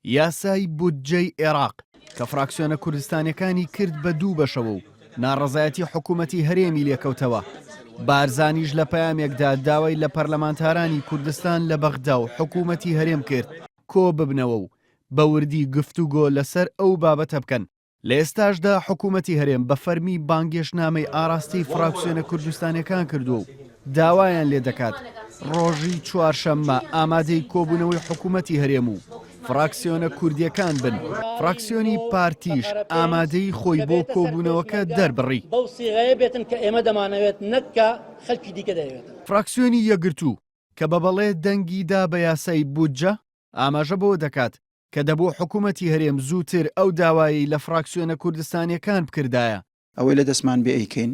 یاسای بودجەی عێراق کە فراکسیۆنە کوردستانیەکانی کرد بە دوو بەشەوە و ناڕەزایەتی حکوومەتی هەرێمی لێکەوتەوە. بارزانیش لە پەیامێکدا داوای لە پەرلەمانتارانی کوردستان لە بەغدا و حکوومەتی هەرێم کرد کۆ ببنەوە و بە وردی گفتوگۆ لەسەر ئەو بابەتە بکەن. لە ئێستاشدا حکوومەتی هەرێم بە فەرمی بانگێشنامەی ئاراستی فراکسیۆنە کوردستانیەکان کردووە و داوایان لێ دەکات ڕۆژی چوارشەممە ئامادەی کۆبوونەوەی حکوومەتی هەرێم و فراکسیۆنە کوردیەکان بن. فراکسیۆنی پارتیش ئامادەی خۆی بۆ کۆبوونەوەکە دەربڕی. بەو سیغەیە بێتن کە ئێمە دەمانەوێت نەککە خەڵکی دیکە دەوێت. فراکسیۆنی یەکگرتوو کە بە بەڵێ دەنگیدا بە یاسای بودجە ئاماژە بۆ دەکات کە دەبوو حکوومەتی هەرێم زووتر ئەو داوایی لە فراکسیۆنە کوردستانیەکان بکردایە. ئەوەی لە دەستمان بێ ئەیکەین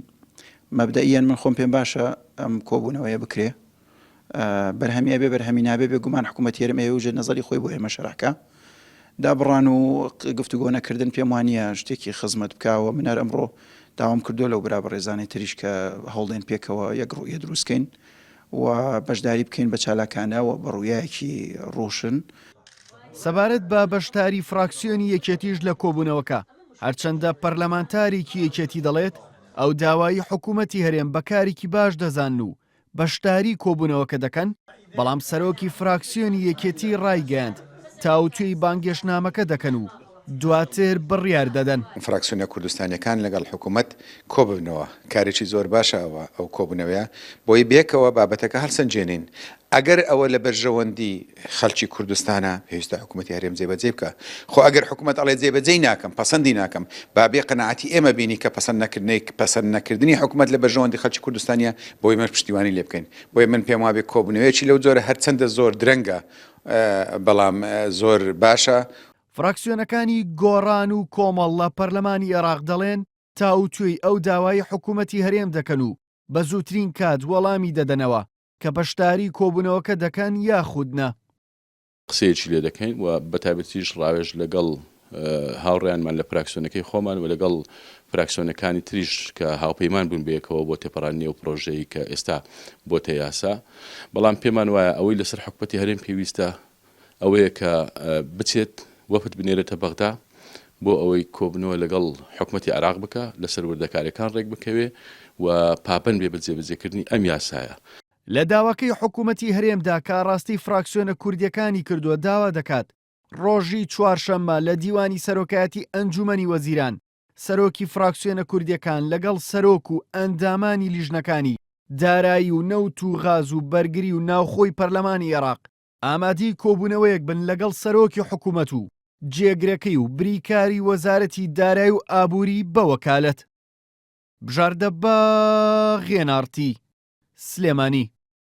مەبدەئیان من خۆم پێم باشە ئەم کۆبوونەوەیە بکرێ بەرهەمیە بێ بەرهەمی نابێ بێگومان حکوومەتی هەرێم ئێوژە نەزەری خۆی بۆ ئێمە شەڕەکە دابڕان و گفتوگۆ نەکردن پێم وانە شتێکی خزمەت بکاوە منەر ئەمڕۆ داوام کردو لەو برا بەڕێزانەی تریش کە هەوڵێن پێکەوە یەک ڕوویە دروستکەین و بەشداری بکەین بە چالاکانەوە بە ڕوویەکی ڕۆشن. سەبارەت بە بەشداری فراکسیۆنی یەکێتیش لە کۆبوونەوەکە هەرچەندە پەرلەمانتارێکی یەکێتی دەڵێت ئەو داوایی حکوومەتی هەرێم بەکارێکی باش دەزان و بەشداری کۆبوونەوەکە دەکەن، بەڵام سەرۆکی فراکسیۆنی یەکێتی ڕایگەیاند تاوتوێی بانگێشنامەکە دەکەن و دواتر بڕیار دەدەن. فراکسیۆنە کوردستانیەکان لەگەڵ حکوومەت کۆببنەوە کارێکی زۆر باشەوە ئەو کۆبوونەوەیە بۆی بێکەوە بابەتەکە هەڵسەنجێنین. ئەگەر ئەوە لە بەرژەوەندی خەڵکی کوردستانە پێویستە حکوومەتی هەرێم جێبەجێ بکە. خۆ ئەگەر حکوومەت ئەڵێ جێبەجێی ناکەم پەسەندی ناکەم با بێ قەنەعەتی ئێمە بینی کە پەسەند نەکردنی حکوومەت لە بەرژەوەندی خەڵکی کوردستانیە بۆی مە پشتیوانی لێ بکەین. بۆیە من پێم وابێ کۆبوونەوەیەکی لەو جۆرە هەرچەندە زۆر درەنگە بەڵام زۆر باشە. فراکسیۆنەکانی گۆڕان و کۆمەڵ لە پەرلەمانی عێراق دەڵێن تاوتوێی ئەو داوای حکوومەتی هەرێم دەکەن و بە زووترین کات وەڵامی دەدەنەوە کە بەشداری کۆبوونەوەکە دەکەن یاخودنە. قسەیەکی لێ دەکەین و بەتایبەتیش ڕاوێژ لەگەڵ هاوڕێیانمان لە فراکسیۆنەکەی خۆمان و لەگەڵ فراکسیۆنەکانی تریش کە هاوپەیمان بوون بەیەکەوە بۆ تێپەڕانی ئەو پرۆژەیە کە ئێستا بۆتە یاسا. بەڵام پێمان وایە ئەوەی لەسەر حکوومەتی هەرێم پێویستە ئەوەیە کە بچێت وەفد بنێرێتە بەغدا بۆ ئەوەی کۆبنەوە لەگەڵ حکوومەتی عێراق بکە لەسەر وردەکاریەکان ڕێک بکەوێ و پاپەن بێ بە جێبەجێکردنی ئەم یاسایە. لە داواکەی حکوومەتی هەرێمدا کە ڕاستی فراکسیۆنە کوردیەکانی کردووە داوا دەکات ڕۆژی چوارشەممە لە دیوانی سەرۆکایەتی ئەنجومەنی وەزیران سەرۆکی فراکسیۆنە کوردیەکان لەگەڵ سەرۆک و ئەندامانی لیژنەکانی دارایی و نەوت و غاز و بەرگری و ناوخۆی پەرلەمانی عێراق ئامادەی کۆبوونەوەیەک بن لەگەڵ سەرۆکی حکوومەت و جێگرەکەی و بریکاری وەزارەتی دارایی و ئابووری بە وەکالەت. بژاردە بە غێنارتی سلێمانی.